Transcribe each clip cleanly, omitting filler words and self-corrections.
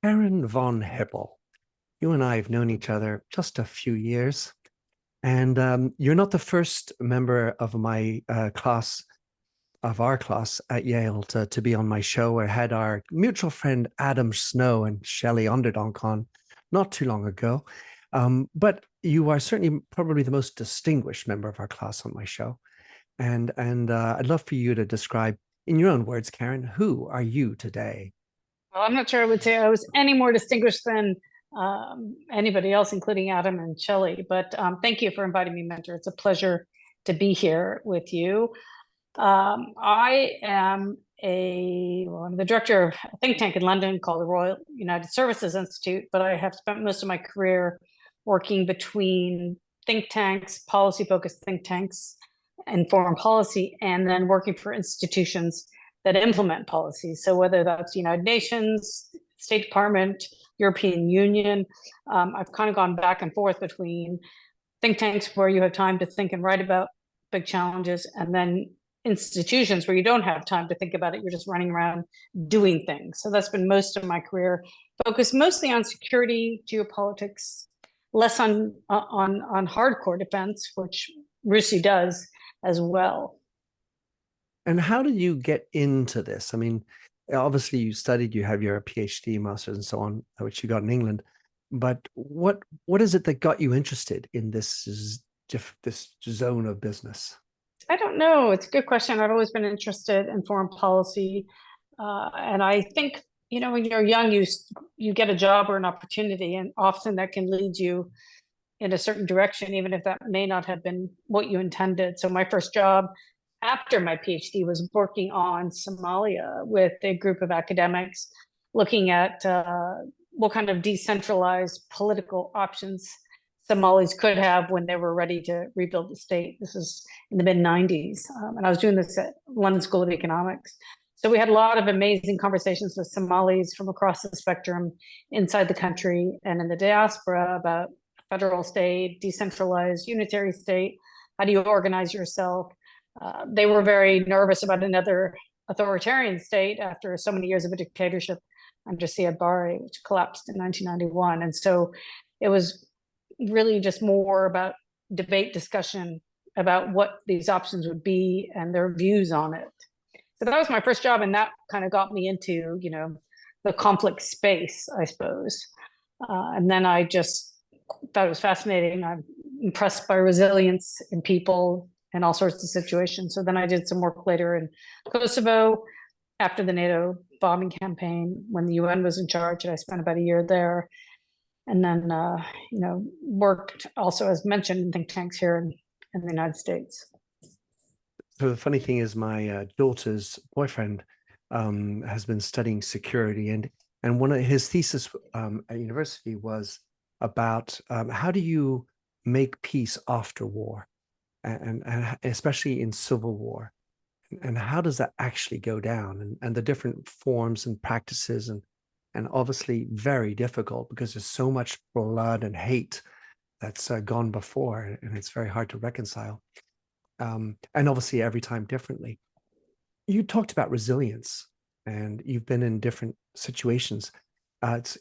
Karin von Hippel. You and I have known each other just a few years, and you're not the first member of my class, of our class at Yale, to be on my show. I had our mutual friend Adam Snow and Shelley Onderdonk on not too long ago. But you are certainly probably the most distinguished member of our class on my show. And I'd love for you to describe, in your own words, Karin, who are you today? Well, I'm not sure I would say I was any more distinguished than anybody else, including Adam and Shelley. But thank you for inviting me, Mentor. It's a pleasure to be here with you. I am I'm the director of a think tank in London called the Royal United Services Institute, but I have spent most of my career working between think tanks, policy-focused think tanks, and foreign policy, and then working for institutions that implement policies. So whether that's United Nations, State Department, European Union, I've kind of gone back and forth between think tanks where you have time to think and write about big challenges, and then institutions where you don't have time to think about it. You're just running around doing things. So that's been most of my career, focused mostly on security, geopolitics, less on hardcore defense, which RUSI does as well. And how did you get into this? I mean, obviously you studied, you have your PhD, master's, and so on, which you got in England. But what is it that got you interested in this zone of business? I don't know. It's a good question. I've always been interested in foreign policy, and I think when you're young, you get a job or an opportunity, and often that can lead you in a certain direction, even if that may not have been what you intended. So my first job after my PhD was working on Somalia with a group of academics, looking at what kind of decentralized political options Somalis could have when they were ready to rebuild the state. This was in the mid-90s, and I was doing this at London School of Economics. So we had a lot of amazing conversations with Somalis from across the spectrum, inside the country and in the diaspora, about federal state, decentralized, unitary state. How do you organize yourself? They were very nervous about another authoritarian state after so many years of a dictatorship under Siad Barre, which collapsed in 1991. And so it was really just more about debate, discussion about what these options would be and their views on it. So that was my first job, and that kind of got me into, the conflict space, I suppose. And then I just thought it was fascinating. I'm impressed by resilience in people in all sorts of situations. So then I did some work later in Kosovo after the NATO bombing campaign when the UN was in charge, and I spent about a year there. And then, worked also, as mentioned, in think tanks here in the United States. So the funny thing is, my daughter's boyfriend has been studying security, and one of his thesis at university was about how do you make peace after war, and especially in civil war, and how does that actually go down, and the different forms and practices, and obviously very difficult because there's so much blood and hate that's gone before, and it's very hard to reconcile. And obviously every time differently. You talked about resilience, and you've been in different situations.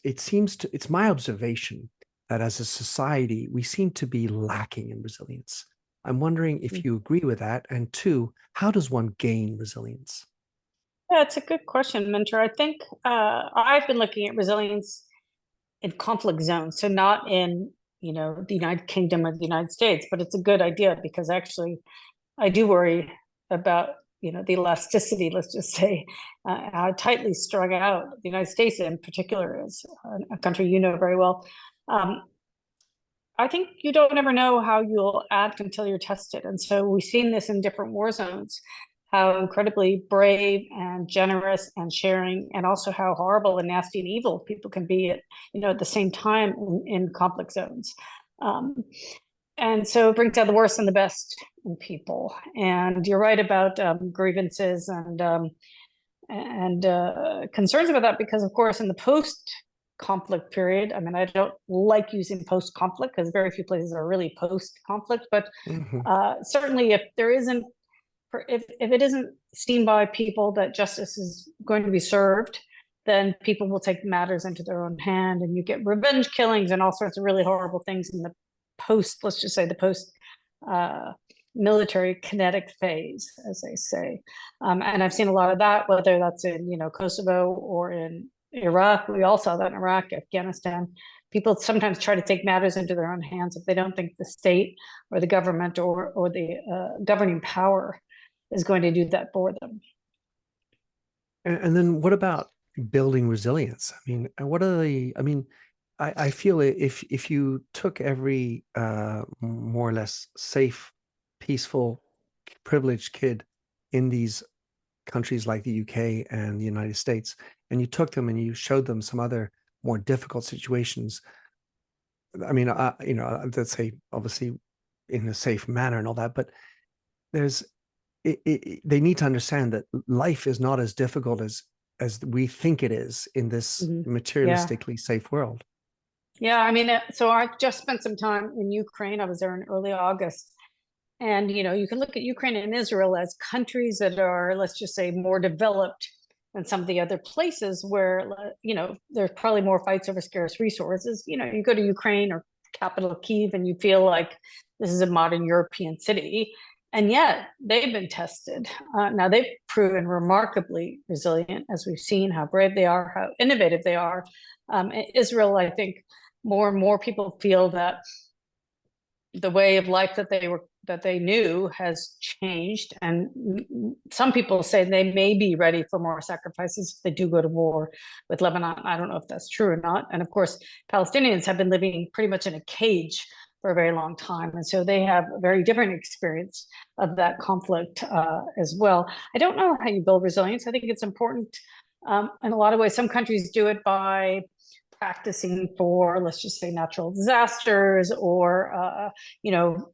It's my observation that as a society, we seem to be lacking in resilience. I'm wondering if you agree with that. And two, how does one gain resilience? Yeah, it's a good question, Mentor. I think I've been looking at resilience in conflict zones, so not in the United Kingdom or the United States, but it's a good idea because actually I do worry about the elasticity, let's just say, how tightly strung out the United States in particular is, a country you know very well. I think you don't ever know how you'll act until you're tested. And so we've seen this in different war zones, how incredibly brave and generous and sharing, and also how horrible and nasty and evil people can be at the same time in conflict zones. And so it brings out the worst and the best in people. And you're right about grievances and concerns about that, because of course in the post-conflict period, I mean, I don't like using post-conflict because very few places are really post-conflict, but certainly if it isn't seen by people that justice is going to be served, then people will take matters into their own hand, and you get revenge killings and all sorts of really horrible things in the let's just say the post uh, military kinetic phase, as they say. And I've seen a lot of that, whether that's in, Kosovo or in Iraq. We all saw that in Iraq, Afghanistan. People sometimes try to take matters into their own hands if they don't think the state or the government or the governing power is going to do that for them. And then what about building resilience? I mean, what are the, I mean, I feel if you took every more or less safe, peaceful, privileged kid in these countries like the UK and the United States, and you took them and you showed them some other more difficult situations. I mean, let's say obviously in a safe manner and all that, but there's they need to understand that life is not as difficult as we think it is in this materialistically safe world. Yeah, I mean, so I just spent some time in Ukraine. I was there in early August. And, you can look at Ukraine and Israel as countries that are, let's just say, more developed than some of the other places where, there's probably more fights over scarce resources. You go to Ukraine or capital Kyiv and you feel like this is a modern European city. And yet they've been tested. Now they've proven remarkably resilient, as we've seen how brave they are, how innovative they are. Israel, I think more and more people feel that the way of life that they knew has changed, and some people say they may be ready for more sacrifices if they do go to war with Lebanon. I don't know if that's true or not. And of course, Palestinians have been living pretty much in a cage for a very long time, and so they have a very different experience of that conflict as well. I don't know how you build resilience. I think it's important in a lot of ways. Some countries do it by practicing for, let's just say, natural disasters, or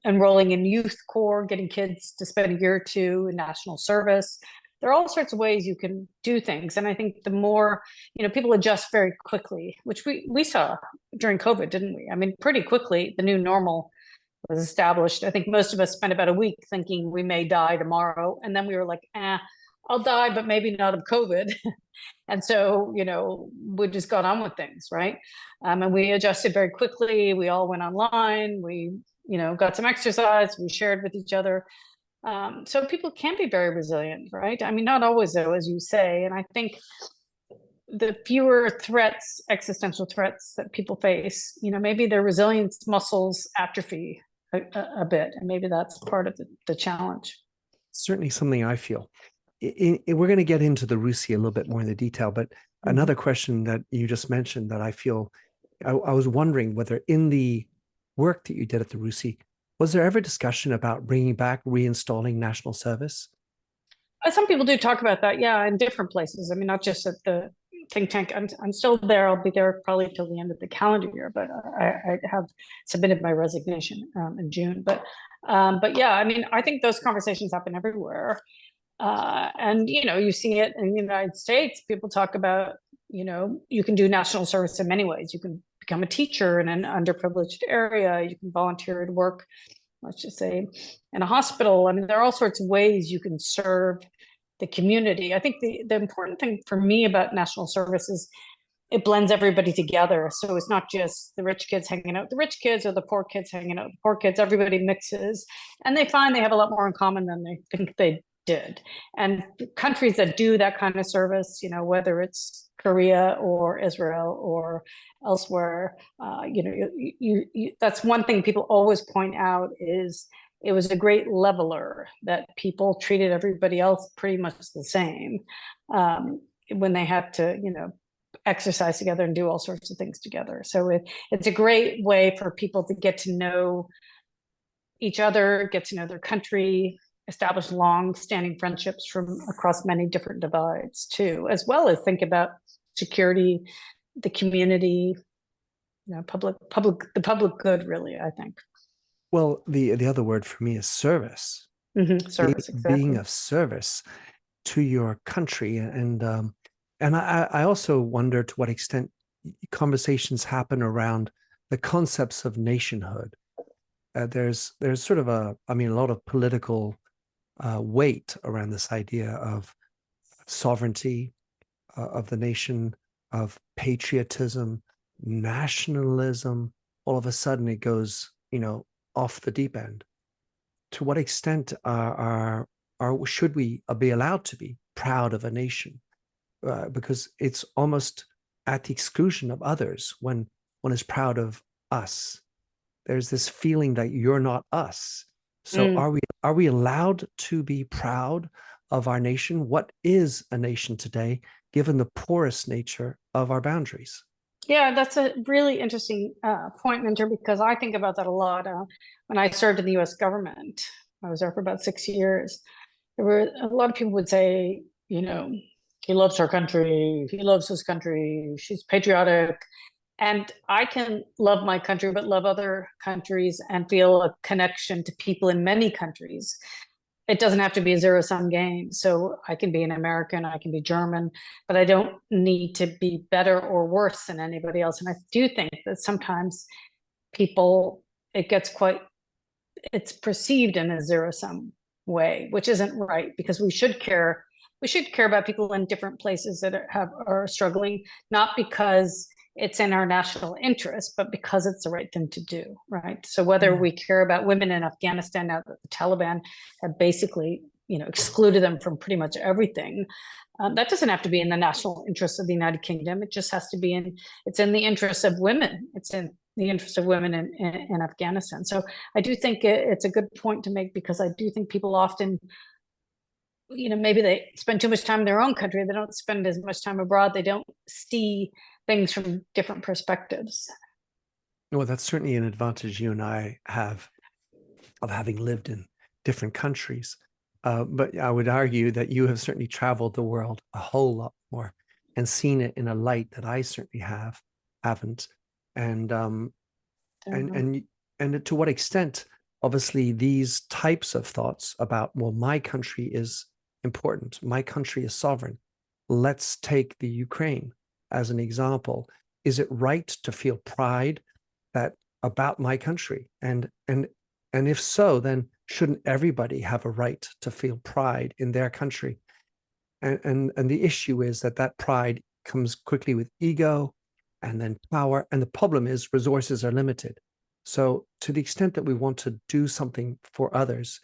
enrolling in youth corps, getting kids to spend a year or two in national service. There are all sorts of ways you can do things, and I think the more people adjust very quickly, which we saw during COVID, didn't we? I mean, pretty quickly the new normal was established. I think most of us spent about a week thinking we may die tomorrow, and then we were like, I'll die, but maybe not of COVID. And so, we just got on with things, right? And we adjusted very quickly. We all went online. We, got some exercise. We shared with each other. So people can be very resilient, right? I mean, not always, though, as you say. And I think the fewer threats, existential threats that people face, maybe their resilience muscles atrophy a bit. And maybe that's part of the challenge. Certainly something I feel. We're going to get into the RUSI a little bit more in the detail, but another question that you just mentioned that I feel, I was wondering whether in the work that you did at the RUSI, was there ever discussion about bringing back, reinstalling national service? Some people do talk about that, yeah, in different places. I mean, not just at the think tank. I'm still there. I'll be there probably till the end of the calendar year, but I have submitted my resignation in June. But yeah, I mean, I think those conversations happen everywhere. And you see it in the United States. People talk about, you can do national service in many ways. You can become a teacher in an underprivileged area. You can volunteer at work, let's just say, in a hospital. I mean, there are all sorts of ways you can serve the community. I think the important thing for me about national service is it blends everybody together. So it's not just the rich kids hanging out with the rich kids or the poor kids hanging out with the poor kids. Everybody mixes, and they find they have a lot more in common than they think they did. And countries that do that kind of service, whether it's Korea or Israel or elsewhere, that's one thing people always point out is it was a great leveler, that people treated everybody else pretty much the same when they had to, exercise together and do all sorts of things together. So it's a great way for people to get to know each other, get to know their country, establish long-standing friendships from across many different divides too, as well as think about security, the community, the public good, really, I think. Well, the other word for me is service. Service, exactly. Being of service to your country, and I also wonder to what extent conversations happen around the concepts of nationhood. There's sort of a lot of political weight around this idea of sovereignty, of the nation, of patriotism, nationalism, all of a sudden it goes, off the deep end. To what extent should we be allowed to be proud of a nation? Because it's almost at the exclusion of others when one is proud of us. There's this feeling that you're not us. So are we allowed to be proud of our nation? What is a nation today, given the porous nature of our boundaries? Yeah, that's a really interesting point, Minter, because I think about that a lot. When I served in the U.S. government, I was there for about 6 years. There were a lot of people would say, he loves her country, he loves his country, she's patriotic. And I can love my country, but love other countries and feel a connection to people in many countries. It doesn't have to be a zero-sum game. So I can be an American, I can be German, but I don't need to be better or worse than anybody else. And I do think that sometimes people, it's perceived in a zero-sum way, which isn't right, because we should care about people in different places that are struggling, not because it's in our national interest, but because it's the right thing to do, right? So whether we care about women in Afghanistan now that the Taliban have basically, excluded them from pretty much everything, that doesn't have to be in the national interest of the United Kingdom. It just has to be it's in the interest of women. It's in the interest of women in Afghanistan. So I do think it's a good point to make, because I do think people often, maybe they spend too much time in their own country. They don't spend as much time abroad. They don't see things from different perspectives. Well, that's certainly an advantage you and I have of having lived in different countries. But I would argue that you have certainly traveled the world a whole lot more and seen it in a light that I certainly haven't. And and to what extent, obviously, these types of thoughts about, well, my country is important, my country is sovereign. Let's take the Ukraine as an example. Is it right to feel pride about my country? And if so, then shouldn't everybody have a right to feel pride in their country? And the issue is that pride comes quickly with ego and then power. And the problem is resources are limited. So to the extent that we want to do something for others,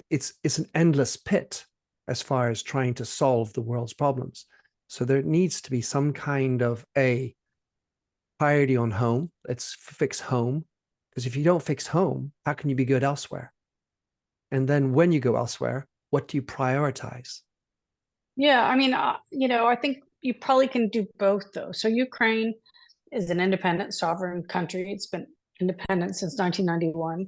it's an endless pit as far as trying to solve the world's problems. So there needs to be some kind of priority on home. Let's fix home. Because if you don't fix home, how can you be good elsewhere? And then when you go elsewhere, what do you prioritize? Yeah, I mean, I think you probably can do both, though. So Ukraine is an independent, sovereign country. It's been independent since 1991.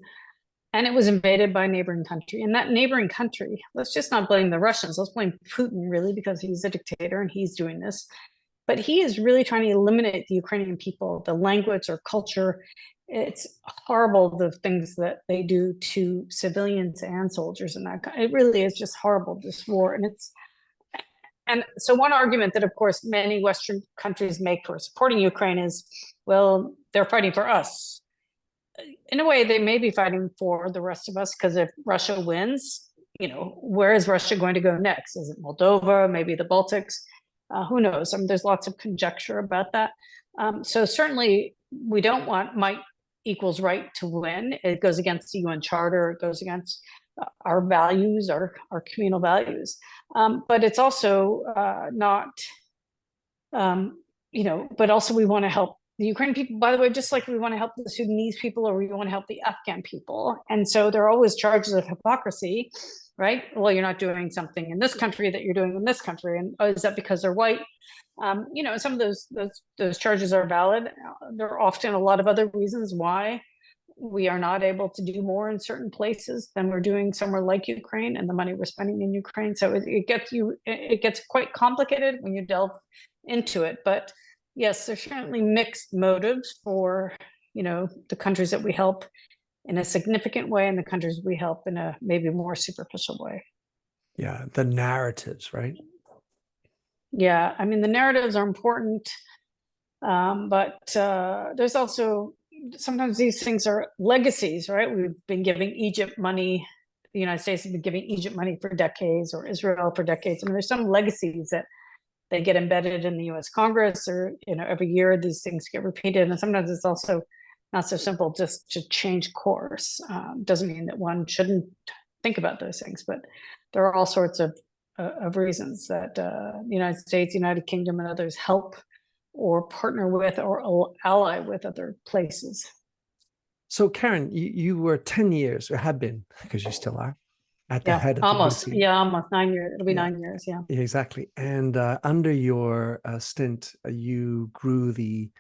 And it was invaded by a neighboring country. And that neighboring country, let's just not blame the Russians. Let's blame Putin, really, because he's a dictator and he's doing this. But he is really trying to eliminate the Ukrainian people, the language or culture. It's horrible, the things that they do to civilians and soldiers. And it really is just horrible, this war. And so one argument that, of course, many Western countries make for supporting Ukraine is, well, they're fighting for us. In a way, they may be fighting for the rest of us, because if Russia wins, where is Russia going to go next? Is it Moldova, maybe the Baltics? Who knows? I mean, there's lots of conjecture about that. So certainly we don't want might equals right to win. It goes against the UN Charter. It goes against our values, our communal values. But it's also not, but also we want to help the Ukrainian people, by the way, just like we want to help the Sudanese people, or we want to help the Afghan people. And so there are always charges of hypocrisy, right? Well, you're not doing something in this country that you're doing in this country. And is that because they're white? Some of those charges are valid. There are often a lot of other reasons why we are not able to do more in certain places than we're doing somewhere like Ukraine, and the money we're spending in Ukraine. So it gets quite complicated when you delve into it. But yes, there's certainly mixed motives for, the countries that we help in a significant way and the countries we help in a maybe more superficial way. Yeah, the narratives, right? Yeah, I mean, the narratives are important, but there's also sometimes these things are legacies, right? We've been giving Egypt money. The United States has been giving Egypt money for decades, or Israel for decades. I mean, there's some legacies that they get embedded in the U.S. Congress, or every year these things get repeated. And sometimes it's also not so simple just to change course. Doesn't mean that one shouldn't think about those things, but there are all sorts of reasons that the United States, United Kingdom, and others help or partner with or ally with other places. So, Karin, you were 10 years, or have been, because you still are, at the head of the almost. RUSI. Yeah, almost 9 years. It'll be Yeah. 9 years. Yeah. Exactly. And under your stint, you grew the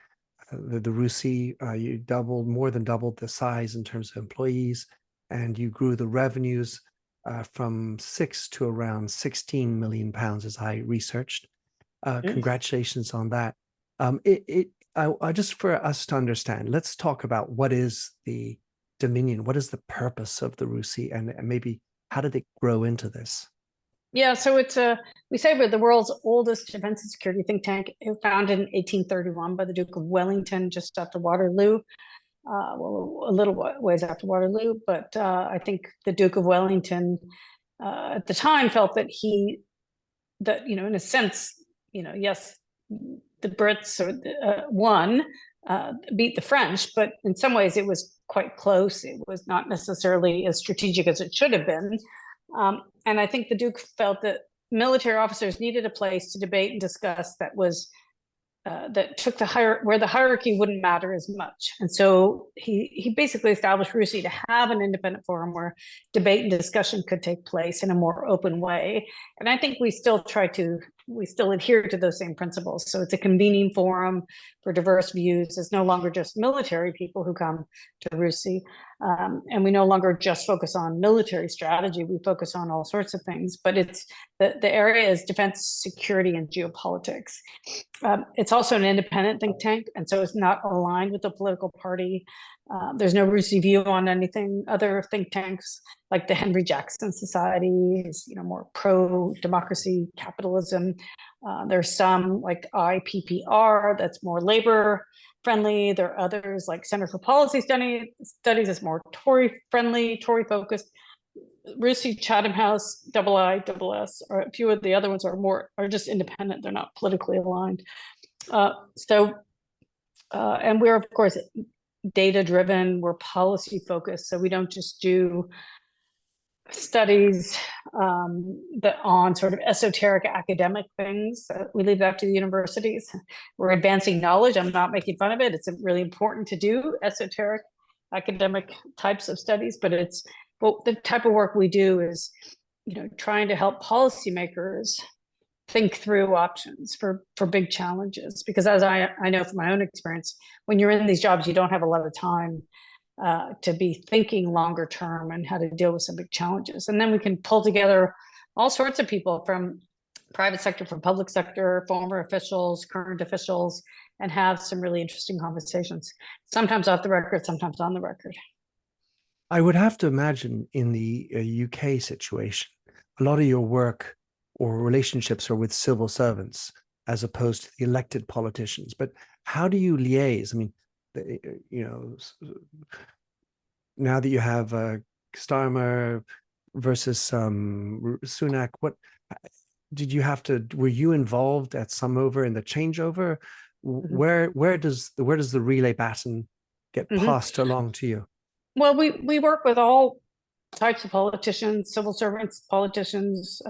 RUSI. You more than doubled the size in terms of employees, and you grew the revenues from 6 to around 16 million pounds, as I researched. Congratulations on that. I just, for us to understand, let's talk about what is the Dominion, what is the purpose of the RUSI, and maybe how did it grow into this? Yeah, so we say we're the world's oldest defense and security think tank. It was founded in 1831 by the Duke of Wellington, just after Waterloo. Well, a little ways after Waterloo, but I think the Duke of Wellington at the time felt that in a sense, yes, the Brits won, beat the French, but in some ways it was quite close. It was not necessarily as strategic as it should have been. And I think the Duke felt that military officers needed a place to debate and discuss that took where the hierarchy wouldn't matter as much. And so he basically established RUSI to have an independent forum where debate and discussion could take place in a more open way. And I think we still adhere to those same principles. So it's a convening forum for diverse views. It's no longer just military people who come to RUSI. And we no longer just focus on military strategy. We focus on all sorts of things, but the area is defense, security, and geopolitics. It's also an independent think tank, and so it's not aligned with the political party. There's no RUSI view on anything. Other think tanks, like the Henry Jackson Society, is more pro-democracy, capitalism. There's some like IPPR that's more labor friendly. There are others like Center for Policy Studies that's more Tory friendly, Tory focused. RUSI, Chatham House, IISS, or a few of the other ones are just independent. They're not politically aligned. And we're of course data driven. We're policy focused, so we don't just do studies that on sort of esoteric academic things. We leave that to the universities. We're advancing knowledge. I'm not making fun of it. It's really important to do esoteric academic types of studies, but the type of work we do is trying to help policymakers think through options for big challenges, because as I know from my own experience, when you're in these jobs, you don't have a lot of time to be thinking longer term and how to deal with some big challenges. And then we can pull together all sorts of people from private sector, from public sector, former officials, current officials, and have some really interesting conversations, sometimes off the record, sometimes on the record. I would have to imagine in the UK situation, a lot of your work or relationships are with civil servants as opposed to the elected politicians. But how do you liaise? I mean, now that you have Starmer versus Sunak, what did you have to? Were you involved at some over in the changeover? Mm-hmm. Where does the relay baton get passed along to you? Well, we work with all types of politicians, civil servants, politicians,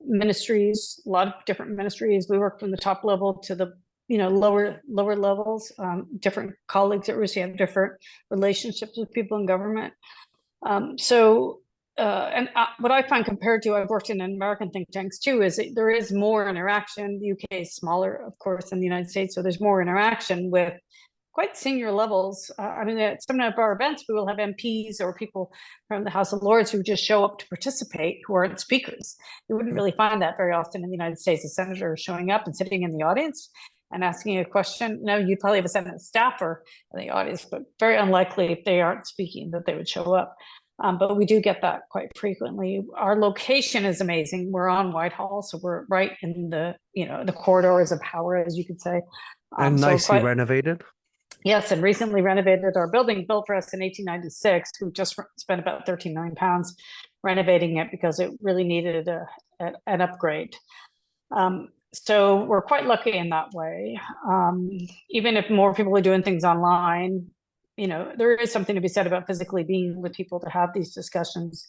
ministries, a lot of different ministries. We work from the top level to the lower levels. Different colleagues at RUSI have different relationships with people in government. What I find compared to, I've worked in American think tanks too, is there is more interaction. The UK is smaller, of course, than the United States, so there's more interaction with quite senior levels. At some of our events, we will have MPs or people from the House of Lords who just show up to participate, who aren't speakers. You wouldn't really find that very often in the United States, a senator showing up and sitting in the audience and asking a question. No, you'd probably have a Senate staffer in the audience, but very unlikely if they aren't speaking that they would show up. But we do get that quite frequently. Our location is amazing. We're on Whitehall, so we're right in the corridors of power, as you could say. And nicely renovated. Yes, and recently renovated our building, built for us in 1896. We just spent about 13 million pounds renovating it because it really needed an upgrade. So we're quite lucky in that way. Even if more people are doing things online, there is something to be said about physically being with people to have these discussions,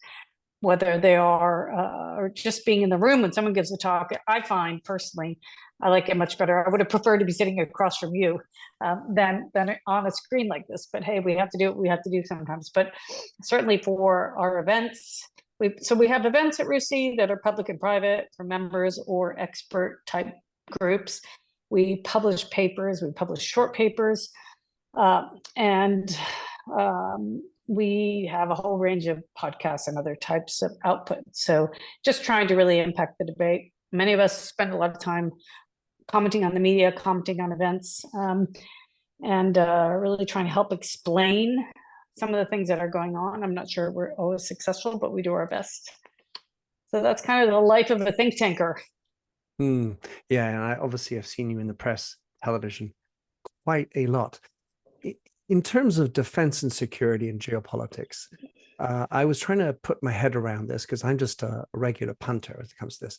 whether they are or just being in the room when someone gives a talk. I find personally, I like it much better. I would have preferred to be sitting across from you than on a screen like this. But hey, we have to do what we have to do sometimes. But certainly for our events, we have events at RUSI that are public and private for members or expert type groups. We publish papers, we publish short papers, and we have a whole range of podcasts and other types of output. So just trying to really impact the debate. Many of us spend a lot of time commenting on the media, commenting on events, and really trying to help explain some of the things that are going on. I'm not sure we're always successful, but we do our best. So that's kind of the life of a think tanker. Yeah, and I obviously have seen you in the press, television, quite a lot. In terms of defense and security and geopolitics, I was trying to put my head around this because I'm just a regular punter as it comes to this.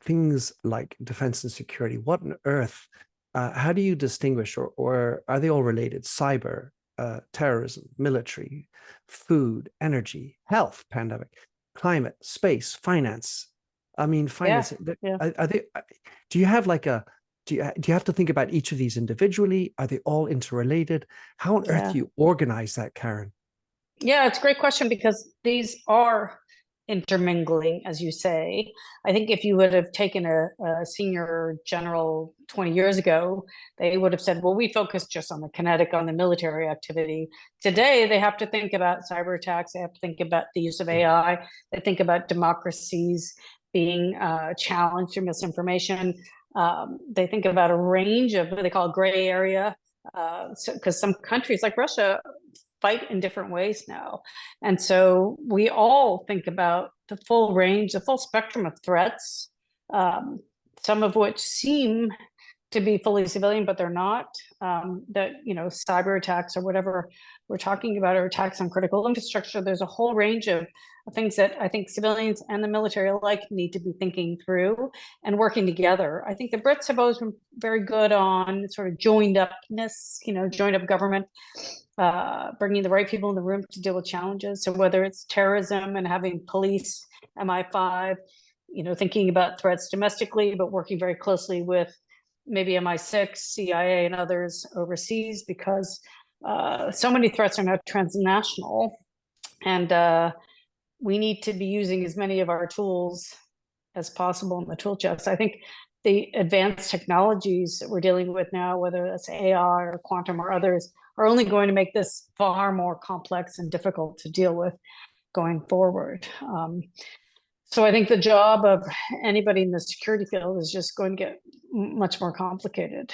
Things like defense and security, what on earth, how do you distinguish, or are they all related? Cyber, terrorism, military, food, energy, health, pandemic, climate, space, finance. I mean, finance, Yeah. are they, do you have like a, do you have to think about each of these individually? Are they all interrelated? How on earth do you organize that, Karin? Yeah, it's a great question because these are intermingling, as you say. I think if you would have taken a senior general 20 years ago, they would have said, well, we focus just on the kinetic, on the military activity. Today, they have to think about cyber attacks. They have to think about the use of AI. They think about democracies being challenged through misinformation. They think about a range of what they call gray area, because some countries like Russia fight in different ways now. And so we all think about the full range, the full spectrum of threats, some of which seem to be fully civilian, but they're not. That, cyber attacks or whatever we're talking about, or attacks on critical infrastructure. There's a whole range of things that I think civilians and the military alike need to be thinking through and working together. I think the Brits have always been very good on sort of joined upness, joined up government, bringing the right people in the room to deal with challenges. So whether it's terrorism and having police, MI5, thinking about threats domestically, but working very closely with maybe MI6, CIA, and others overseas, because so many threats are now transnational, and we need to be using as many of our tools as possible in the tool chest. I think the advanced technologies that we're dealing with now, whether that's AI or quantum or others, are only going to make this far more complex and difficult to deal with going forward. So I think the job of anybody in the security field is just going to get much more complicated.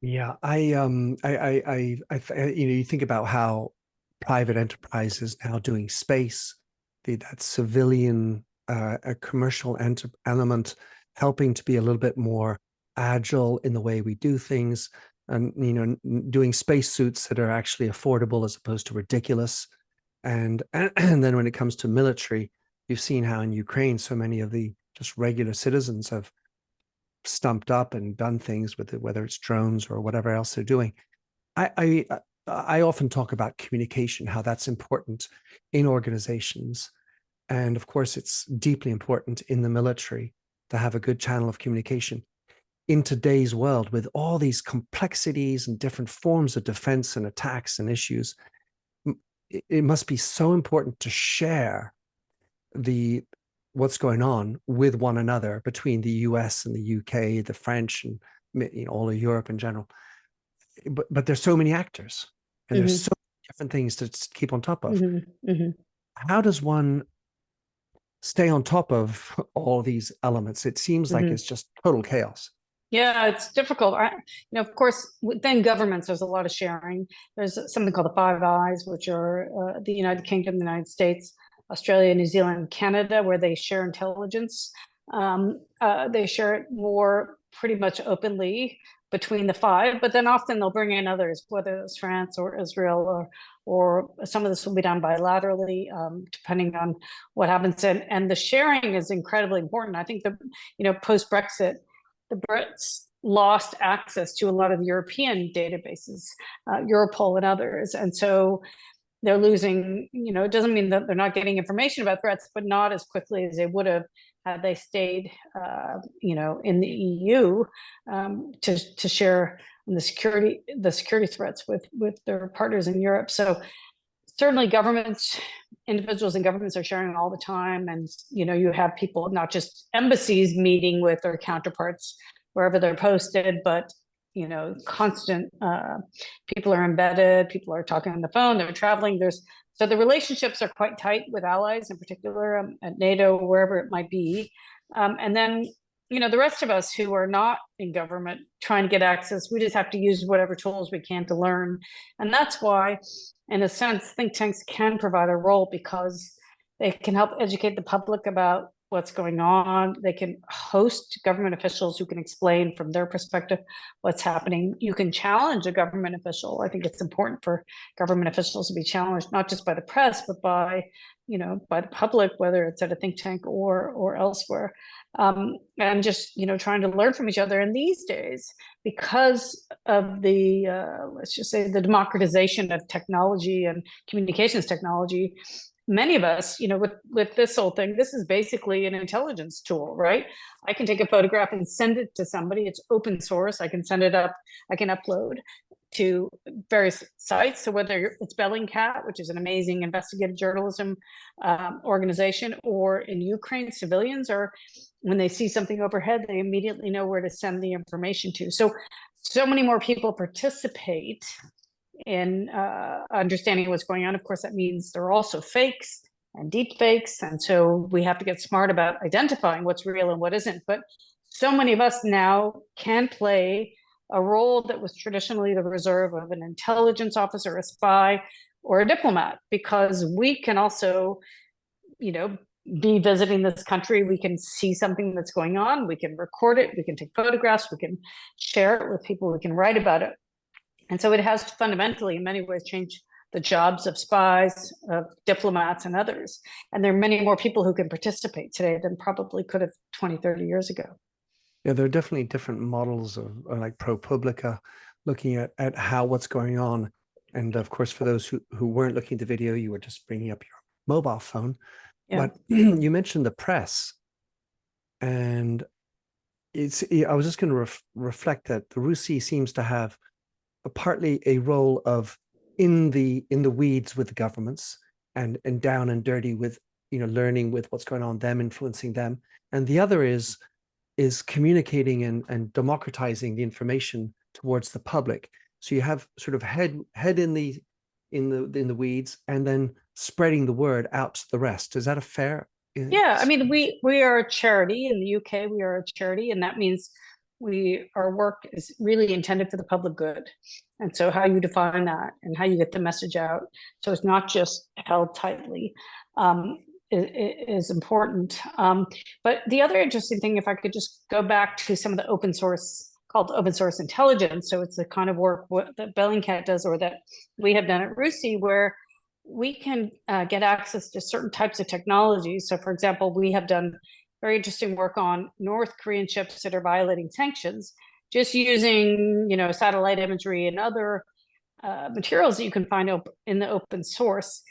Yeah, you think about how private enterprise is now doing space, that civilian, a commercial element, helping to be a little bit more agile in the way we do things, and doing spacesuits that are actually affordable as opposed to ridiculous. And then when it comes to military, you've seen how in Ukraine so many of the just regular citizens have stumped up and done things with it, whether it's drones or whatever else they're doing. I often talk about communication, how that's important in organizations. And of course, it's deeply important in the military to have a good channel of communication. In today's world, with all these complexities and different forms of defense and attacks and issues, it must be so important to share what's going on with one another between the US and the UK, the French, and all of Europe in general. But there's so many actors, and there's so many different things to keep on top of. How does one stay on top of all these elements? It seems like it's just total chaos. Yeah, it's difficult. Of course, within governments, there's a lot of sharing. There's something called the Five Eyes, which are the United Kingdom, the United States, Australia, New Zealand, Canada, where they share intelligence. They share it more pretty much openly between the five, but then often they'll bring in others, whether it's France or Israel, or some of this will be done bilaterally, depending on what happens. And the sharing is incredibly important. I think post Brexit, the Brits lost access to a lot of European databases, Europol and others, and so they're losing. It doesn't mean that they're not getting information about threats, but not as quickly as they would have had they stayed, in the EU, to share the security threats with their partners in Europe. So certainly individuals and governments are sharing all the time, and you have people, not just embassies, meeting with their counterparts wherever they're posted, but constant, people are embedded, people are talking on the phone, they're traveling. So the relationships are quite tight with allies, in particular, at NATO, wherever it might be. And then, the rest of us who are not in government trying to get access, we just have to use whatever tools we can to learn. And that's why, in a sense, think tanks can provide a role, because they can help educate the public about what's going on. They can host government officials who can explain from their perspective what's happening. You can challenge a government official. I think it's important for government officials to be challenged, not just by the press, but by the public, whether it's at a think tank or elsewhere. And just trying to learn from each other. And these days, because of the let's just say the democratization of technology and communications technology, many of us, with this whole thing, this is basically an intelligence tool, right? I can take a photograph and send it to somebody. It's open source. I can send it up. I can upload to various sites. So whether it's Bellingcat, which is an amazing investigative journalism organization, or in Ukraine, civilians, or when they see something overhead, they immediately know where to send the information to. So many more people participate in understanding what's going on. Of course, that means there are also fakes and deep fakes. And so we have to get smart about identifying what's real and what isn't. But so many of us now can play a role that was traditionally the reserve of an intelligence officer, a spy, or a diplomat, because we can also, be visiting this country. We can see something that's going on. We can record it. We can take photographs. We can share it with people. We can write about it. And so it has fundamentally, in many ways, changed the jobs of spies, of diplomats, and others. And there are many more people who can participate today than probably could have 20, 30 years ago. Yeah, there are definitely different models of like ProPublica, looking at what's going on. And of course, for those who weren't looking at the video, you were just bringing up your mobile phone. Yeah. But you mentioned the press. And I was just going to reflect that the RUSI seems to have partly a role of in the weeds with the governments, and down and dirty with learning with what's going on, them influencing them, and the other is communicating and democratizing the information towards the public. So you have sort of head in the weeds, and then spreading the word out to the rest. Is that a fair? Yeah, I mean, we are a charity in the UK. We are a charity, and that means our work is really intended for the public good. And so how you define that and how you get the message out, so it's not just held tightly, is important. But the other interesting thing, if I could just go back to some of the open source, called open source intelligence. So it's the kind of work that Bellingcat does, or that we have done at RUSI, where we can get access to certain types of technologies. So for example, we have done very interesting work on North Korean ships that are violating sanctions, just using satellite imagery and other materials that you can find in the open source.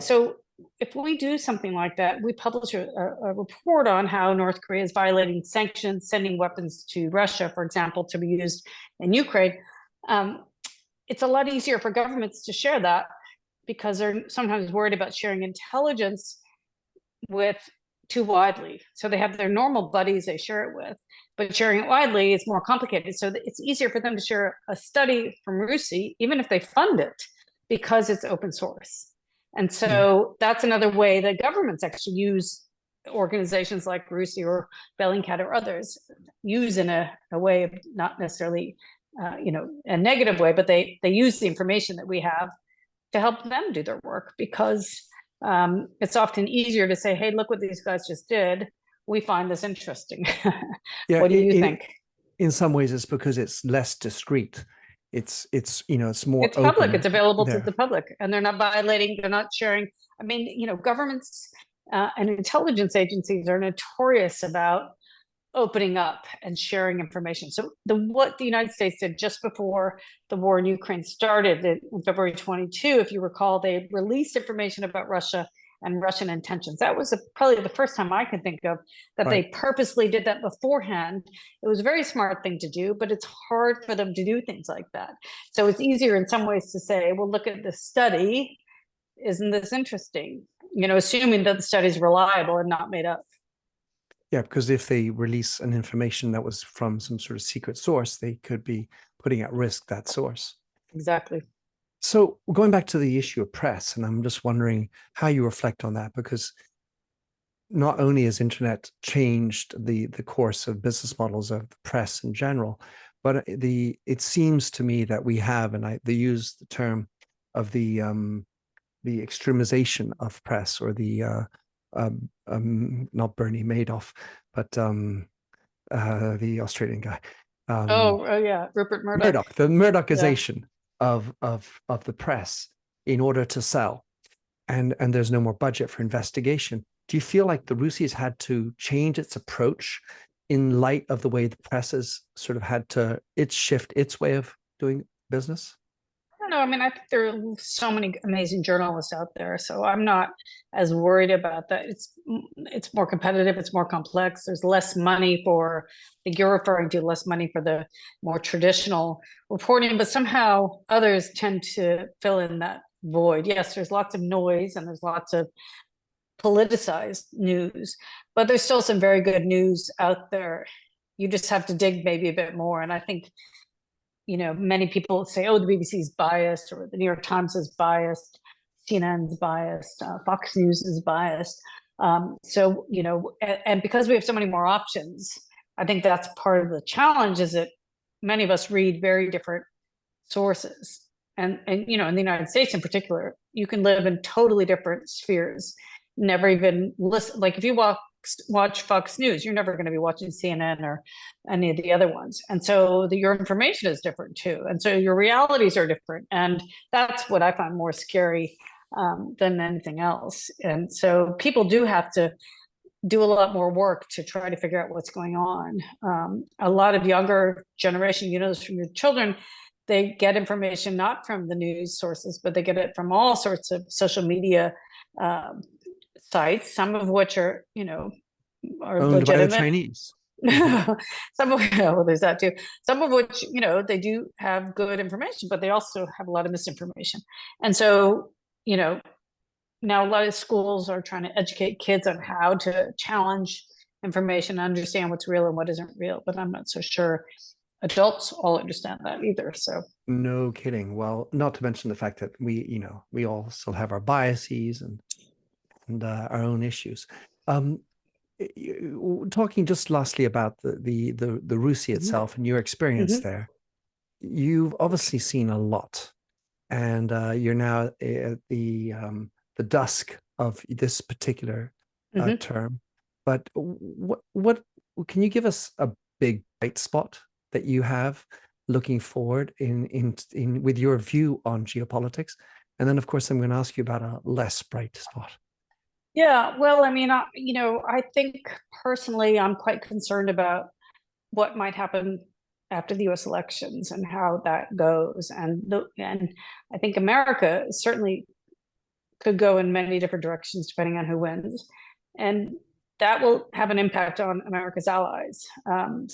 So if we do something like that, we publish a report on how North Korea is violating sanctions, sending weapons to Russia, for example, to be used in Ukraine. It's a lot easier for governments to share that, because they're sometimes worried about sharing intelligence with too widely. So they have their normal buddies they share it with, but sharing it widely is more complicated. So it's easier for them to share a study from RUSI, even if they fund it, because it's open source. And so that's another way that governments actually use organizations like RUSI or Bellingcat or others, use in a way of not necessarily a negative way, but they use the information that we have to help them do their work, because it's often easier to say, hey, look what these guys just did. We find this interesting. Yeah, what do you think? in some ways it's because it's less discreet. It's it's more It's public, it's open available to there. the public, and they're not violating, they're not sharing. I mean, governments and intelligence agencies are notorious about opening up and sharing information. So what the United States did just before the war in Ukraine started in February 22, if you recall, they released information about Russia and Russian intentions. That was probably the first time I can think of that Right. they purposely did that beforehand. It was a very smart thing to do, but it's hard for them to do things like that. So it's easier in some ways to say, well, look at this study. Isn't this interesting? Assuming that the study is reliable and not made up. Yeah, because if they release an information that was from some sort of secret source, they could be putting at risk that source. Exactly. So going back to the issue of press, and I'm just wondering how you reflect on that, because not only has internet changed the course of business models of the press in general, but it seems to me that we have, and they use the term of the extremization of press, or the not Bernie Madoff, but the Australian guy, Oh yeah, Rupert Murdoch. Murdoch, the Yeah. Murdochization of the press in order to sell, and there's no more budget for investigation. Do you feel like the RUSI has had to change its approach in light of the way the press has sort of had to shift its way of doing business? I don't know. I mean, I think there are so many amazing journalists out there, so I'm not as worried about that. It's more competitive, it's more complex. There's less money for, I think you're referring to less money for the more traditional reporting, but somehow others tend to fill in that void. Yes, there's lots of noise and there's lots of politicized news, but there's still some very good news out there. You just have to dig maybe a bit more. And I think, many people say, oh, the BBC is biased, or the New York Times is biased, CNN's biased, Fox News is biased. And because we have so many more options, I think that's part of the challenge, is that many of us read very different sources. And in the United States in particular, you can live in totally different spheres, never even listen. Like if you watch Fox News, you're never going to be watching CNN or any of the other ones. And so your information is different too. And so your realities are different. And that's what I find more scary than anything else. And so people do have to do a lot more work to try to figure out what's going on. A lot of younger generation, this from your children, they get information not from the news sources, but they get it from all sorts of social media sites, some of which are Owned by the legitimate. Chinese. Some of well, there's that too. Some of which they do have good information, but they also have a lot of misinformation. And so now a lot of schools are trying to educate kids on how to challenge information, understand what's real and what isn't real. But I'm not so sure adults all understand that either. So No kidding. Well, not to mention the fact that we all still have our biases and our own issues. Talking just lastly about the RUSI itself and your experience mm-hmm. there, you've obviously seen a lot, and you're now at the dusk of this particular term. But what can you give us a big bright spot that you have looking forward in with your view on geopolitics? And then, of course, I'm going to ask you about a less bright spot. Yeah, well, I mean, I think personally, I'm quite concerned about what might happen after the U.S. elections and how that goes. And I think America certainly could go in many different directions depending on who wins, and that will have an impact on America's allies. And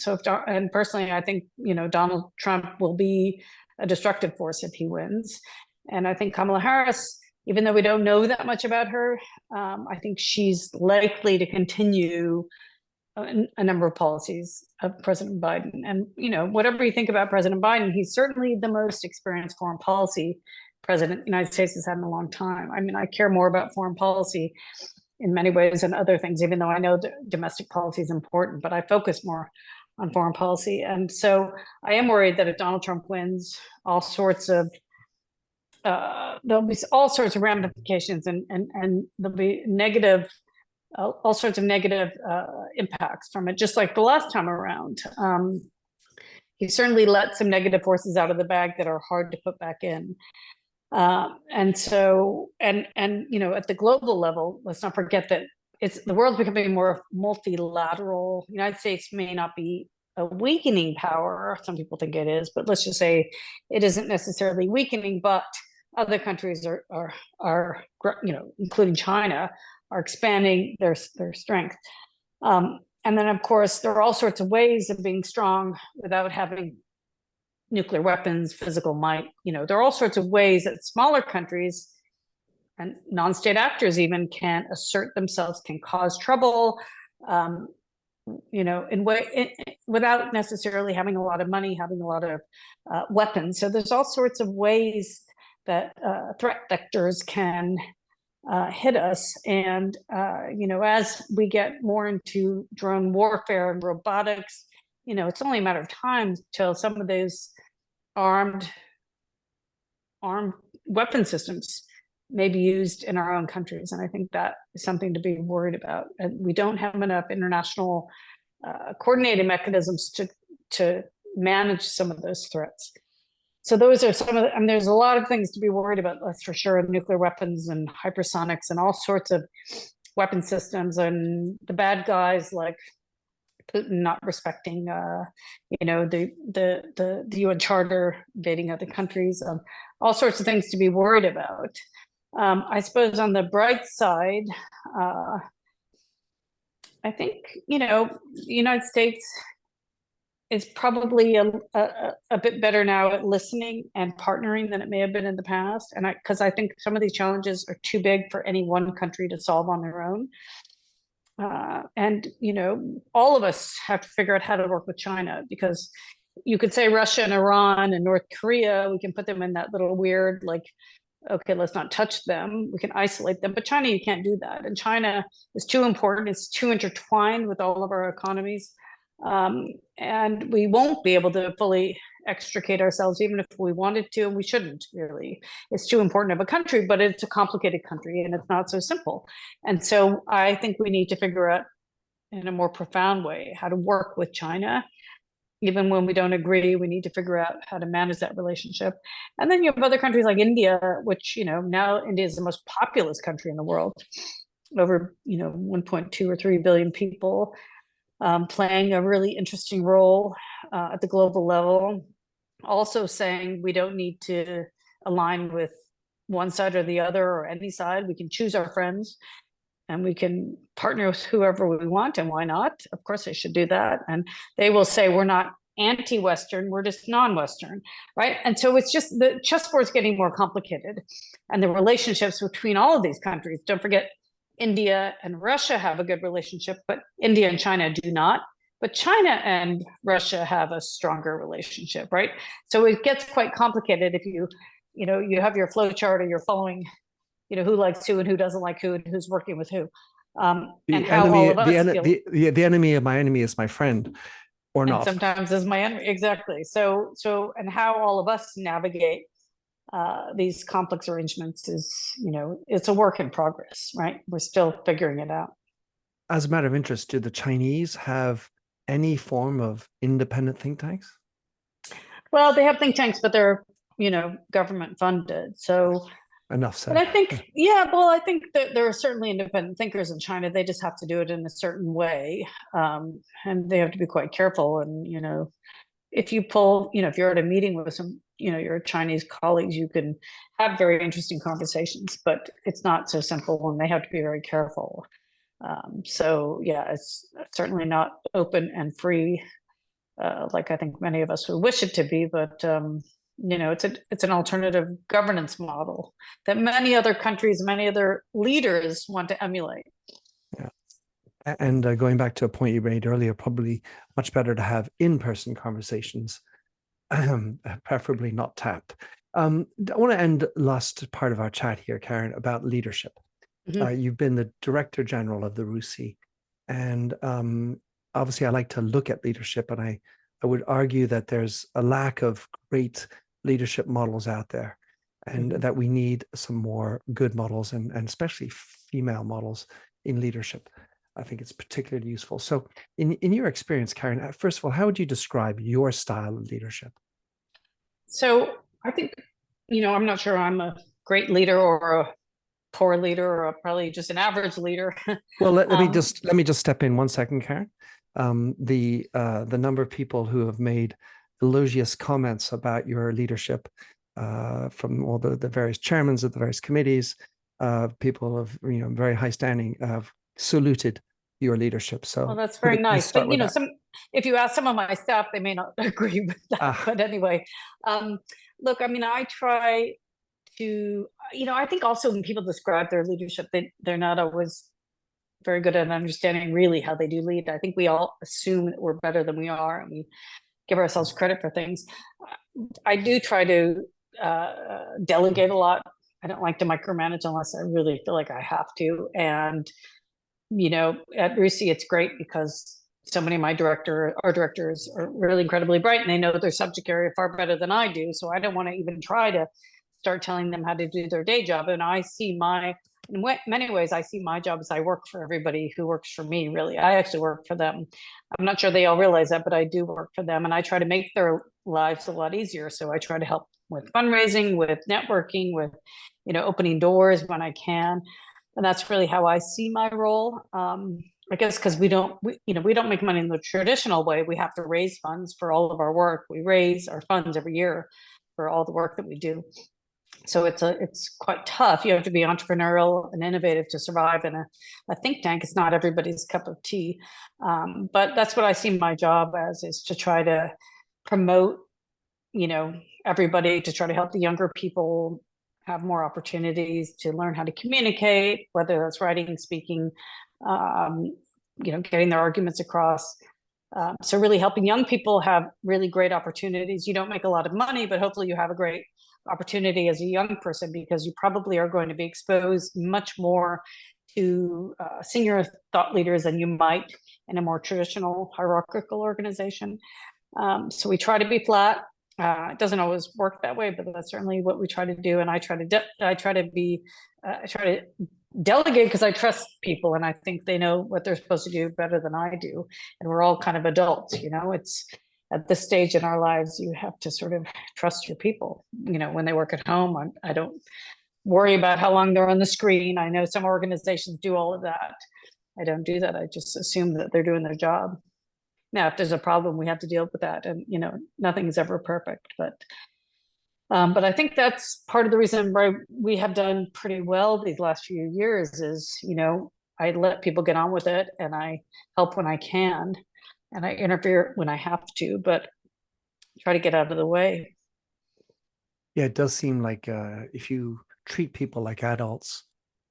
personally, I think Donald Trump will be a destructive force if he wins, and I think Kamala Harris, even though we don't know that much about her, I think she's likely to continue a number of policies of President Biden. And whatever you think about President Biden, he's certainly the most experienced foreign policy president the United States has had in a long time. I mean, I care more about foreign policy in many ways than other things, even though I know that domestic policy is important, but I focus more on foreign policy. And so I am worried that if Donald Trump wins, there'll be all sorts of ramifications, and there'll be all sorts of negative impacts from it, just like the last time around. he certainly let some negative forces out of the bag that are hard to put back in. And so, and at the global level, let's not forget that the world's becoming more multilateral. The United States may not be a weakening power. Some people think it is, but let's just say it isn't necessarily weakening, but other countries are including China, are expanding their strength. And then, of course, there are all sorts of ways of being strong without having nuclear weapons, physical might. There are all sorts of ways that smaller countries and non-state actors even can assert themselves, can cause trouble, without necessarily having a lot of money, having a lot of weapons. So there's all sorts of ways that threat vectors can hit us. And, as we get more into drone warfare and robotics, it's only a matter of time till some of those armed weapon systems may be used in our own countries. And I think that is something to be worried about. And we don't have enough international coordinated mechanisms to manage some of those threats. So those are some of the, there's a lot of things to be worried about, that's for sure. Nuclear weapons and hypersonics and all sorts of weapon systems, and the bad guys like Putin not respecting, the UN Charter, invading other countries, all sorts of things to be worried about. I suppose on the bright side, I think the United States is probably a bit better now at listening and partnering than it may have been in the past. And because I think some of these challenges are too big for any one country to solve on their own. And all of us have to figure out how to work with China, because you could say Russia and Iran and North Korea, we can put them in that little weird, like, okay, let's not touch them, we can isolate them. But China, you can't do that. And China is too important, it's too intertwined with all of our economies. And we won't be able to fully extricate ourselves, even if we wanted to, and we shouldn't really. It's too important of a country, but it's a complicated country and it's not so simple. And so I think we need to figure out in a more profound way how to work with China. Even when we don't agree, we need to figure out how to manage that relationship. And then you have other countries like India, which, now India is the most populous country in the world, over, 1.2 or 3 billion people, playing a really interesting role at the global level. Also saying we don't need to align with one side or the other or any side. We can choose our friends and we can partner with whoever we want, and why not? Of course, they should do that. And they will say, we're not anti-Western, we're just non-Western, right? And so it's just the chessboard's getting more complicated, and the relationships between all of these countries. Don't forget, India and Russia have a good relationship, but India and China do not. But China and Russia have a stronger relationship, right? So it gets quite complicated if you have your flow chart or you're following, who likes who and who doesn't like who and who's working with who. And how all of us feel. The enemy of my enemy is my friend, or and not. Sometimes is my enemy, exactly. So and how all of us navigate these complex arrangements is, it's a work in progress, right? We're still figuring it out. As a matter of interest, do the Chinese have any form of independent think tanks? Well, they have think tanks, but they're, government funded. So enough said. But I think, I think that there are certainly independent thinkers in China. They just have to do it in a certain way. And they have to be quite careful. And, if you pull, if you're at a meeting with some, your Chinese colleagues, you can have very interesting conversations, but it's not so simple and they have to be very careful. It's certainly not open and free, like I think many of us would wish it to be, but it's an alternative governance model that many other countries, many other leaders want to emulate. Yeah. And going back to a point you made earlier, probably much better to have in-person conversations, preferably not tapped. I want to end last part of our chat here, Karin, about leadership. Mm-hmm. You've been the Director General of the RUSI, and obviously I like to look at leadership, and I would argue that there's a lack of great leadership models out there, and mm-hmm. that we need some more good models, and especially female models in leadership. I think it's particularly useful. So in your experience, Karen, first of all, how would you describe your style of leadership? So I think, I'm not sure I'm a great leader or a poor leader or probably just an average leader. Well, Um, let me just step in 1 second, Karen. The number of people who have made elogious comments about your leadership, from all the various chairmen of the various committees, people of very high standing, have saluted your leadership. well, So that's very let's nice. start But with that. if you ask some of my staff, they may not agree with that. Ah, But anyway, um, look, I mean, I try to, I think also when people describe their leadership, they're not always very good at understanding really how they do lead. I think we all assume that we're better than we are, and we give ourselves credit for things. I do try to delegate a lot. I don't like to micromanage unless I really feel like I have to. And at RUSI, it's great because so many of our directors are really incredibly bright and they know their subject area far better than I do. So I don't want to even try to start telling them how to do their day job. And in many ways, I see my job as I work for everybody who works for me, really. I actually work for them. I'm not sure they all realize that, but I do work for them and I try to make their lives a lot easier. So I try to help with fundraising, with networking, with, opening doors when I can. And that's really how I see my role. I guess because we don't make money in the traditional way. We have to raise funds for all of our work. We raise our funds every year for all the work that we do. So it's quite tough. You have to be entrepreneurial and innovative to survive in a think tank. It's not everybody's cup of tea, but that's what I see my job as, is to try to promote, everybody, to try to help the younger people have more opportunities to learn how to communicate, whether that's writing, speaking, um, getting their arguments across. So really helping young people have really great opportunities. You don't make a lot of money, but hopefully you have a great opportunity as a young person, because you probably are going to be exposed much more to senior thought leaders than you might in a more traditional hierarchical organization. So we try to be flat. It doesn't always work that way, but that's certainly what we try to do. And I try to delegate because I trust people and I think they know what they're supposed to do better than I do. And we're all kind of adults, it's at this stage in our lives, you have to sort of trust your people. When they work at home, I don't worry about how long they're on the screen. I know some organizations do all of that. I don't do that. I just assume that they're doing their job. Now, if there's a problem, we have to deal with that. And, nothing's ever perfect, but I think that's part of the reason why we have done pretty well these last few years is, I let people get on with it and I help when I can and I interfere when I have to, but try to get out of the way. yeah, it does seem like if you treat people like adults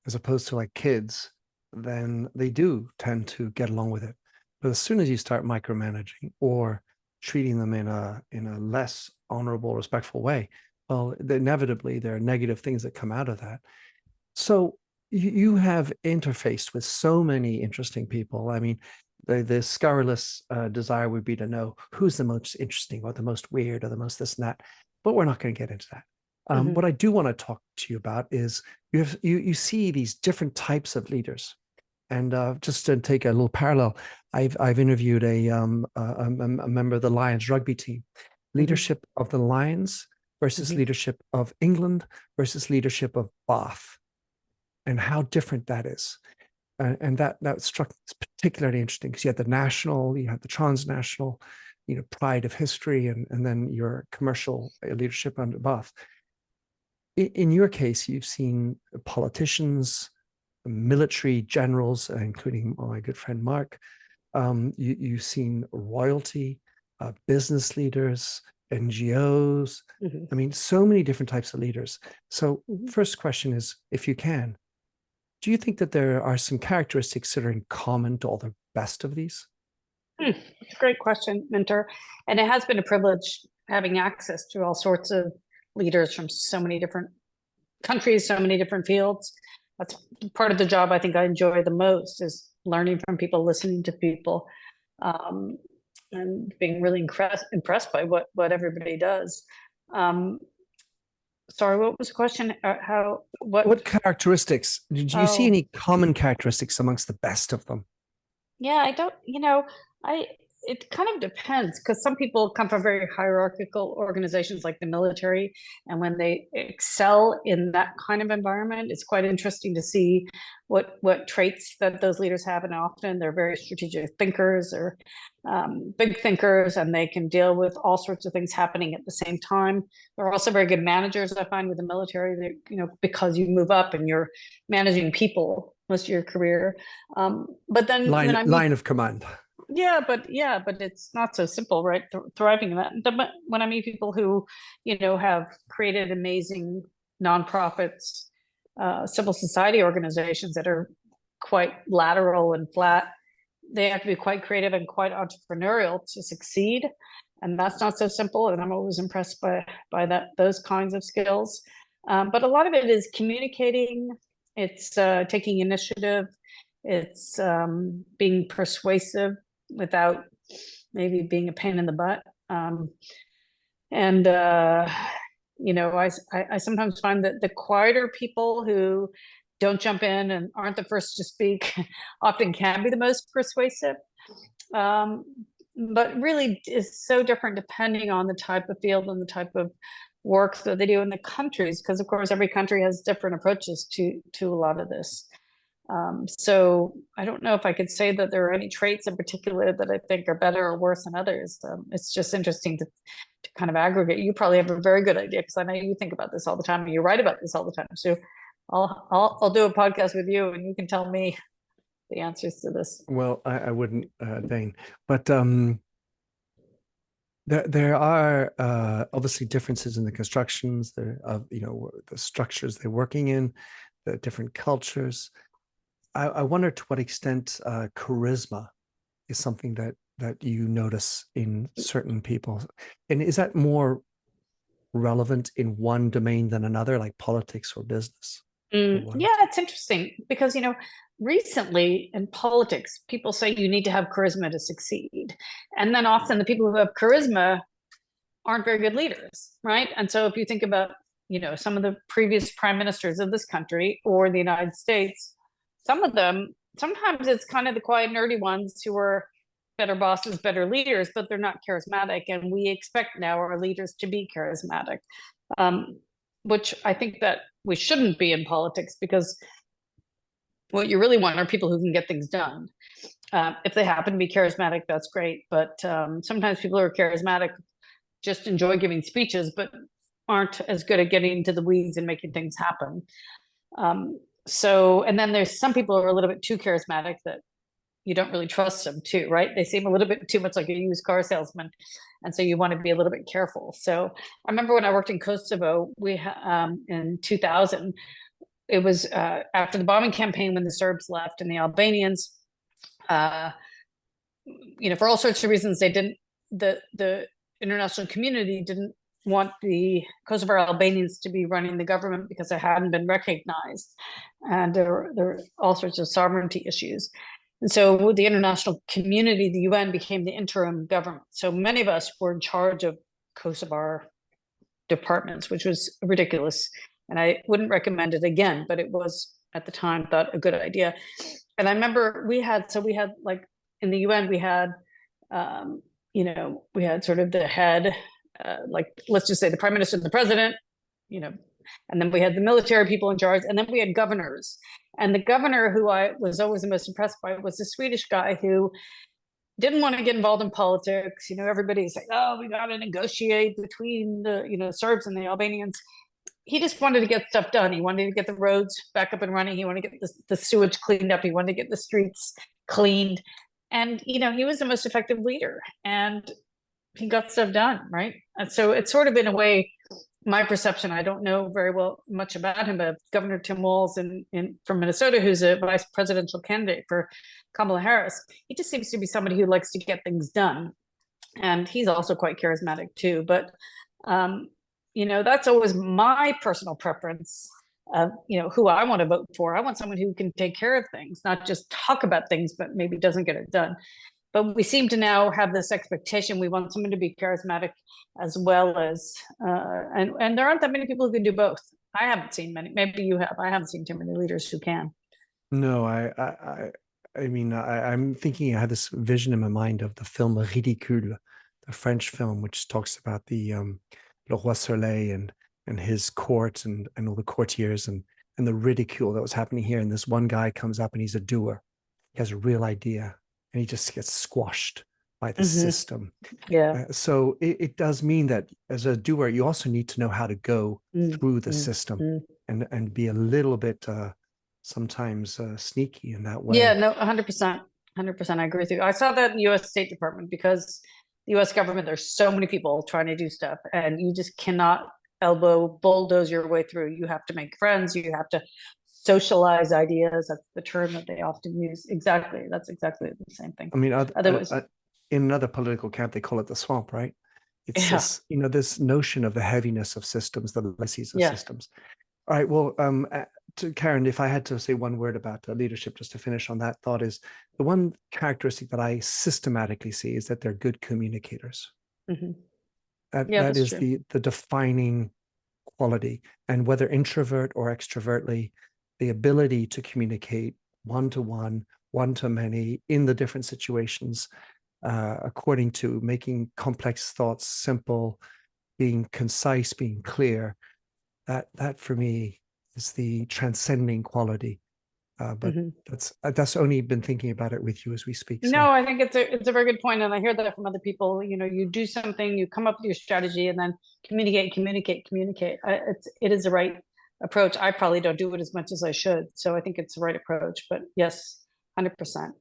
as opposed to like kids, then they do tend to get along with it. But as soon as you start micromanaging or treating them in a less honorable, respectful way, well, inevitably there are negative things that come out of that. So you have interfaced with so many interesting people. I mean, the scurrilous desire would be to know who's the most interesting or the most weird or the most this and that, but we're not going to get into that. Mm-hmm. What I do want to talk to you about is you see these different types of leaders, and just to take a little parallel, I've interviewed a member of the Lions rugby team, Mm-hmm. leadership of the Lions versus Mm-hmm. leadership of England versus leadership of Bath, and how different that is. And that struck me as particularly interesting because you had the national, you had the transnational, pride of history, and then your commercial leadership under Bath. In your case, you've seen politicians, military generals, including my good friend Mark. You've seen royalty, business leaders, NGOs. Mm-hmm. I mean, so many different types of leaders. So, first question is, if you can, do you think that there are some characteristics that are in common to all the best of these? It's a great question, Minter. And it has been a privilege having access to all sorts of leaders from so many different countries, so many different fields. That's part of the job I think I enjoy the most, is learning from people, listening to people, um, and being really impressed by what everybody does. Um, Sorry, what was the question? What characteristics, did you see Oh, any common characteristics amongst the best of them? Yeah, I don't, I it kind of depends because some people come from very hierarchical organizations like the military, and when they excel in that kind of environment, it's quite interesting to see what traits that those leaders have, and often they're very strategic thinkers or big thinkers, and they can deal with all sorts of things happening at the same time. They're also very good managers, I find, with the military. They, because you move up and you're managing people most of your career. But then when Line I meet, line of command. yeah, but it's not so simple, right? Thriving in that. But when I meet people who, have created amazing nonprofits, civil society organizations that are quite lateral and flat, they have to be quite creative and quite entrepreneurial to succeed. And that's not so simple. And I'm always impressed by those kinds of skills. But a lot of it is communicating. It's taking initiative. It's being persuasive without maybe being a pain in the butt. And I sometimes find that the quieter people who don't jump in and aren't the first to speak often can be the most persuasive. Um, but really is so different depending on the type of field and the type of work that they do in the countries, because of course every country has different approaches to a lot of this. So I don't know if I could say that there are any traits in particular that I think are better or worse than others. It's just interesting to kind of aggregate. You probably have a very good idea because I know you think about this all the time and you write about this all the time. So I'll do a podcast with you and you can tell me the answers to this. Well, I wouldn't, Dane, but there are obviously differences in the constructions, the structures they're working in, the different cultures. I wonder to what extent charisma is something that you notice in certain people, and is that more relevant in one domain than another, like politics or business? Or what? Yeah, it's interesting because, recently in politics, people say you need to have charisma to succeed. And then often the people who have charisma aren't very good leaders, right? And so if you think about, some of the previous prime ministers of this country or the United States, some of them, sometimes it's kind of the quiet, nerdy ones who are better bosses, better leaders, but they're not charismatic. And we expect now our leaders to be charismatic, um, which I think that we shouldn't be in politics because what you really want are people who can get things done. If they happen to be charismatic, that's great. But sometimes people who are charismatic just enjoy giving speeches, but aren't as good at getting into the weeds and making things happen. And then there's some people who are a little bit too charismatic that you don't really trust them too, right? They seem a little bit too much like a used car salesman. And so you want to be a little bit careful. So I remember when I worked in Kosovo, in 2000, it was after the bombing campaign when the Serbs left and the Albanians, uh, for all sorts of reasons, they didn't, the international community didn't want the Kosovo Albanians to be running the government because it hadn't been recognized. And there were all sorts of sovereignty issues. And so the international community, the UN, became the interim government. So many of us were in charge of Kosovo departments, which was ridiculous. And I wouldn't recommend it again, but it was at the time thought a good idea. And I remember we had like in the UN, we had, we had sort of the head, like, let's just say the prime minister and the president, and then we had the military people in charge, and then we had governors. And the governor who I was always the most impressed by was the Swedish guy who didn't want to get involved in politics. Everybody's like, oh, we got to negotiate between the Serbs and the Albanians. He just wanted to get stuff done. He wanted to get the roads back up and running. He wanted to get the sewage cleaned up. He wanted to get the streets cleaned. And, he was the most effective leader and he got stuff done, right? And so it's sort of in a way, my perception, I don't know very well much about him, but Governor Tim Walz from Minnesota, who's a vice presidential candidate for Kamala Harris, he just seems to be somebody who likes to get things done. And he's also quite charismatic too. But, that's always my personal preference of, who I want to vote for. I want someone who can take care of things, not just talk about things, but maybe doesn't get it done. But we seem to now have this expectation. We want someone to be charismatic as well as, and there aren't that many people who can do both. I haven't seen many. Maybe you have. I haven't seen too many leaders who can. No, I mean, I'm thinking, I had this vision in my mind of the film Ridicule, the French film, which talks about the Le Roi Soleil and his court and all the courtiers and the ridicule that was happening here. And this one guy comes up and he's a doer. He has a real idea and he just gets squashed by the system. Yeah. So it does mean that as a doer, you also need to know how to go through the system and be a little bit sometimes sneaky in that Yeah, way. no, 100%. 100%. I agree with you. I saw that in the US State Department because the US government, there's so many people trying to do stuff and you just cannot bulldoze your way through. You have to make friends, you have to socialize ideas. That's the term that they often use. Exactly. That's exactly the same thing. I mean, Otherwise, in another political camp, they call it the swamp, right? It's yeah, this, this notion of the heaviness of systems, the legacies of yeah. systems. All right. Well, to Karin, if I had to say one word about leadership, just to finish on that thought, is the one characteristic that I systematically see is that they're good communicators. Yeah, That that's is true. the defining quality. And whether introvert or extrovertly, the ability to communicate one to one to many in the different situations, according to making complex thoughts simple, being concise, being clear. That for me is the transcending quality. But that's only been thinking about it with you as we speak. So No, I think it's a very good point, and I hear that from other people. You do something, you come up with your strategy, and then communicate, communicate, communicate. It is the right approach. I probably don't do it as much as I should, so I think it's the right approach. But yes, 100%.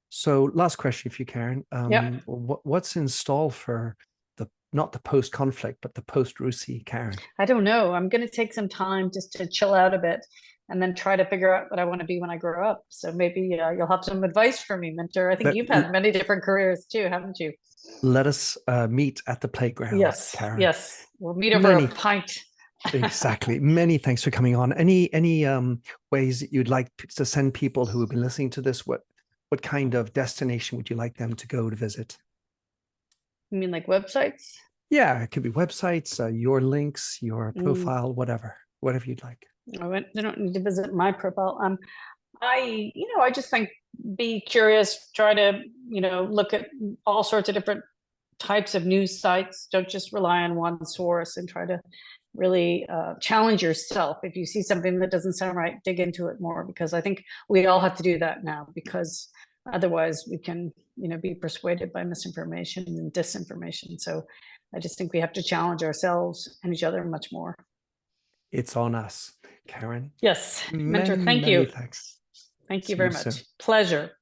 So last question for you, Karin. Yeah. What's in stall for the not the post-conflict, but the post-RUSI Karin? I don't know. I'm going to take some time just to chill out a bit and then try to figure out what I want to be when I grow up. So maybe you'll have some advice for me, mentor. I think Let, you've had many different careers too, haven't you? let us meet at the playground, Yes, Karin. yes. We'll meet over a Many pint. exactly. Many thanks for coming on. Any ways that you'd like to send people who have been listening to this? What kind of destination would you like them to go to visit? You mean like websites? Yeah, it could be websites, your links, your Mm, profile, whatever you'd like. they don't need to visit my profile. I just think be curious, try to, look at all sorts of different types of news sites. Don't just rely on one source and try to really challenge yourself. If you see something that doesn't sound right, dig into it more, because I think we all have to do that now, because otherwise we can, be persuaded by misinformation and disinformation. So I just think we have to challenge ourselves and each other much more. It's on us, Karin. Yes, mentor, Many, thank many you. thanks. Thank you See very you soon. much. Pleasure.